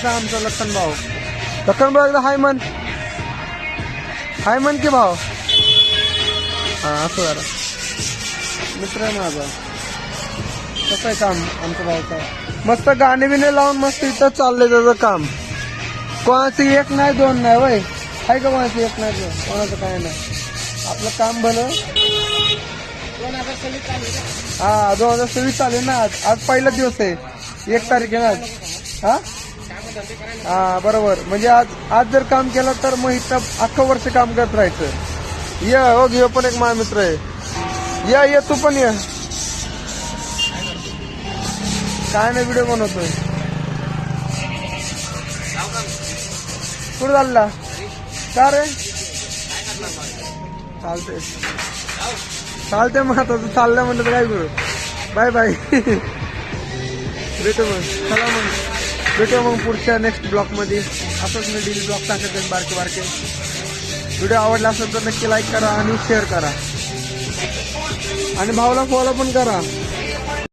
कसा आमचा लखन भाऊ. लखन भाऊ एकदा हाय म्हण की भाऊ. हा असं जरा मित्र आहे माझा. कसं आहे काम आमच्या भाऊचं. मस्त गाणे बिणे लावून मस्त इथं चाललंय त्याचं काम. कोणाची एक नाही दोन नाही वय आहे का. कोणाची एक नाही दोन कोणाचं काय नाही. आपलं काम भलं. 2026 चालू आहे ना. आज पहिला दिवस आहे. 1 तारीख आहे ना आज. हा बरोबर. म्हणजे आज जर काम केलं तर मग इथं अख्खं वर्ष काम करत राहायचं. ये हो घेऊ पण एक माझा मित्र आहे. ये तू पण ये. काय नाही व्हिडिओ बनवतोय. कुठं चालला का रे. चालतंय मग आता चाललं म्हणलं तर काय करू. Bye bye. भेटू मग. चला मग भेटू मग पुढच्या नेक्स्ट ब्लॉग मध्ये. असंच मी डेली ब्लॉग टाकत बारके. व्हिडिओ आवडला असेल तर नक्की लाईक करा आणि शेअर करा आणि भाऊला फॉलो पण करा.